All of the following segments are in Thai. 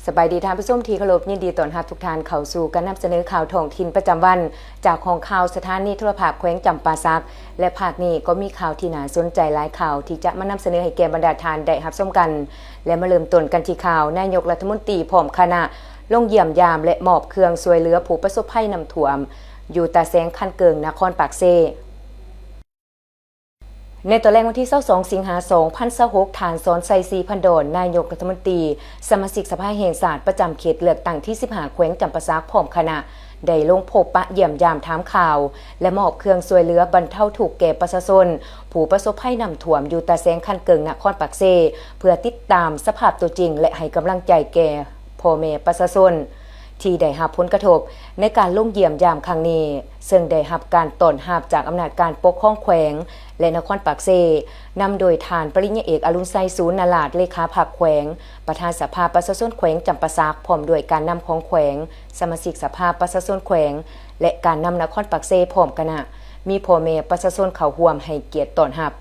สบายดีท่านผู้ชมที่เคารพยินดีต้อนรับทุกท่านเข้าสู่การนำเสนอข่าวท้องถิ่นประจำวันจากของข่าวสถานีโทรทัศน์แขวงจำปาสักและภาคนี้ก็มีข่าวที่น่าสนใจหลายข่าวที่จะมานำเสนอให้แก่บรรดาท่านได้รับชมกันและมาเริ่มต้นกันที่ข่าวนายกรัฐมนตรีพร้อมคณะลงเยี่ยมยามและมอบเครื่องช่วยเหลือผู้ประสบภัยน้ำท่วมอยู่ตาแสงคันเกิงนครปากเซในตอนแรกวันที่22สิงหาคม2026ฐานสอนไซซีพันดอนนายกรัฐมนตรีสมาชิกสภาแห่งชาติประจำเขตเลือกตั้งที่15แขวงจำปาสักพร้อมคณะได้ลงพบปะเยี่ยมยามถามข่าวและมอบเครื่องช่วยเหลือบรรเทาทุกข์แก่ประชาชนผู้ประสบภัยน้ำท่วมอยู่ตาแสงคันเกิงนครปากเซเพื่อติดตามสภาพตัวจริงและให้กำลังใจแก่พ่อแม่ประชาชนที่ได้รับผลกระทบในการลงเยี่ยมยามครั้งนี้ซึ่งได้รับการต้อนรับจากอำนาจการปกครองแขวงและนครปากเซนำโดยฐานปริญญาเอกอรุณไซสูรนาลาดเลขาพรรคแขวงประธานสภาประชาชนแขวงจำปาสักพร้อมด้วยการนำของแขวงสมาชิกสภาประชาชนแขวงและการนำนครปากเซพร้อมกันมีพ่อแม่ประชาชนเข้าร่วมให้เกียรติต้อนรับ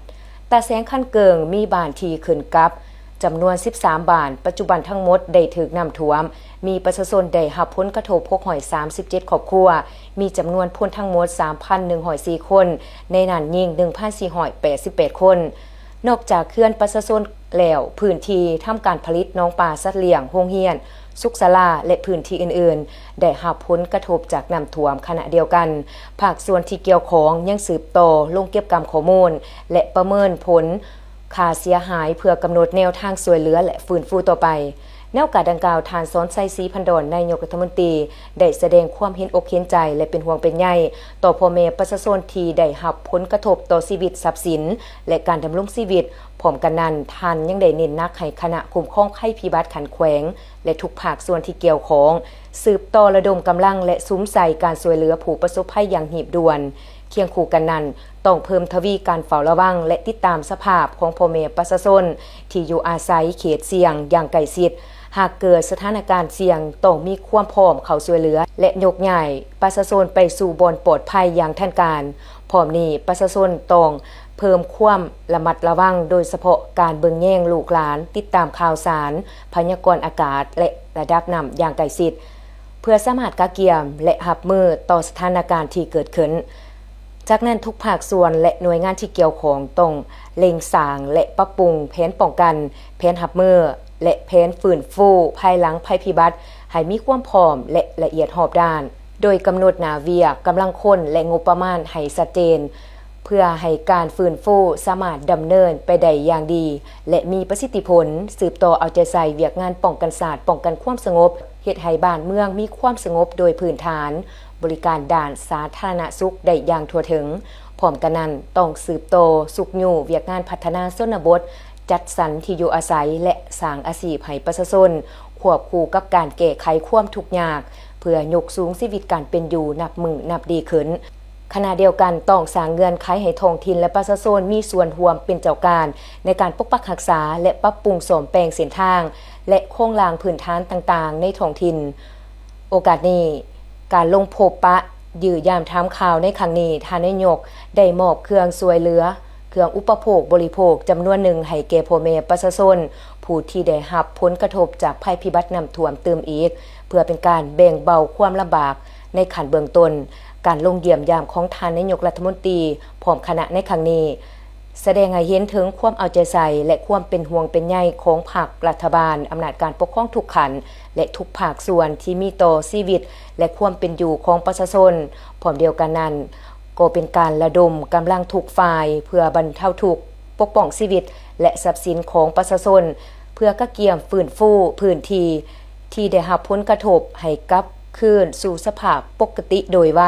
ตาแสงคันเกิงมีบ้านที่ขึ้นกับจำนวน13บ้านปัจจุบันทั้งหมดได้ถูกน้ำท่วมมีประชาชนได้รับผลกระทบ637ครอบครัวมีจำนวนผู้ทั้งหมด 3,104 คนในนั้นหญิง 1,488 คนนอกจากเขื่อนประชาชนแล้วพื้นที่ทำการผลิตน้องปลาสัตว์เลี้ยงโรงเรียนสุขศาลาและพื้นที่อื่นๆได้รับผลกระทบจากน้ำท่วมขณะเดียวกันภาคส่วนที่เกี่ยวข้องยังสืบต่อลงเก็บกรรมข้อมูลและประเมินผลค่าเสียหายเพื่อกำหนดแนวทางช่วยเหลือและฟื้นฟูต่อไปในโอกาสดังกล่าวทานสอนไซซีพันดอนนายกรัฐมนตรีได้แสดงความเห็นอกเห็นใจและเป็นห่วงเป็นใยต่อพ่อแม่ประชาชนที่ได้รับผลกระทบต่อชีวิตทรัพย์สินและการดำรงชีวิตพร้อมกันนั้นท่านยังได้เน้นหนักให้คณะคุ้มครองภัยพิบัติขันแขวงและทุกภาคส่วนที่เกี่ยวข้องสืบต่อระดมกำลังและซุ้มใส่การช่วยเหลือผู้ประสบภัยอย่างหีบด่วนเคียงคู่กันนั้นต้องเพิ่มทวีการเฝ้าระวังและติดตามสภาพของพ่อแม่ประชาชนที่อยู่อาศัยเขตเสี่ยงอย่างใกล้ชิดหากเกิดสถานการณ์เสี่ยงต้องมีความพร้อมเข้าช่วยเหลือและยกย้ายประชาชนไปสู่บอนปลอดภัยอย่างทันการพร้อมนี้ประชาชนต้องเพิ่มความระมัดระวังโดยเฉพาะการเบิ่งแย่งลูกหลานติดตามข่าวสารพยากรณ์อากาศและระดับน้ำอย่างใกล้ชิดเพื่อสามารถกะเกียมและรับมือต่อสถานการณ์ที่เกิดขึ้นจากนั้นทุกภาคส่วนและหน่วยงานที่เกี่ยวข้องต้องเร่งสร้างและปรับปรุงแผนป้องกันแผนรับมือและแผนฟื้นฟูภายหลังภัยพิบัติให้มีความพร้อมและละเอียดรอบด้านโดยกำหนดหน้าเวียกกำลังคนและงบประมาณให้ชัดเจนเพื่อให้การฟื้นฟูสามารถดำเนินไปได้อย่างดีและมีประสิทธิผลสืบต่อเอาใจใส่เวียกงานป้องกันศาสตร์ป้องกันความสงบเฮ็ดให้บ้านเมืองมีความสงบโดยพื้นฐานบริการด้านสาธารณสุขได้อย่างทั่วถึงพร้อมกันนั้นต้องสืบต่อสุขอยู่เวียกงานพัฒนาชนบทจัดสรรที่อยู่อาศัยและสร้างอาชีพให้ประชาชนควบคู่กับการแก้ไขความทุกข์ยากเพื่อยกสูงชีวิตการเป็นอยู่นับมือนับดีขึ้นขณะเดียวกันต้องสร้างเงื่อนไขให้ท้องถิ่นและประชาชนมีส่วนร่วมเป็นเจ้าการในการปกปักรักษาและปรับปรุงซ่อมแปลงเส้นทางและโครงสร้างพื้นฐานต่างๆในท้องถิ่นโอกาสนี้การลงพบปะยื้อยามถามข่าวในครั้งนี้ท่านนายกได้มอบเครื่องช่วยเหลือเครื่องอุปโภคบริโภคจำนวนหนึ่งให้แก่พ่อแม่ประชาชนผู้ที่ได้รับผลกระทบจากภัยพิบัติน้ำท่วมเติมอีกเพื่อเป็นการแบ่งเบาความลำบากในขั้นเบื้องต้นการลงเยี่ยมยามของท่านนายกรัฐมนตรีพร้อมคณะในครั้งนี้แสดงให้เห็นถึงความเอาใจใส่และความเป็นห่วงเป็นใยของภาครัฐบาลอำนาจการปกครองทุกขันและทุกภาคส่วนที่มีต่อชีวิตและความเป็นอยู่ของประชาชนพร้อมเดียวกันนั้นก็เป็นการระดมกำลังทุกฝ่ายเพื่อบรรเทาทุกข์ปกป้องชีวิตและทรัพย์สินของประชาชนเพื่อกะเกียมฟื้นฟูพื้นที่ได้รับผลกระทบให้กลับคืนสู่สภาพปกติโดยไว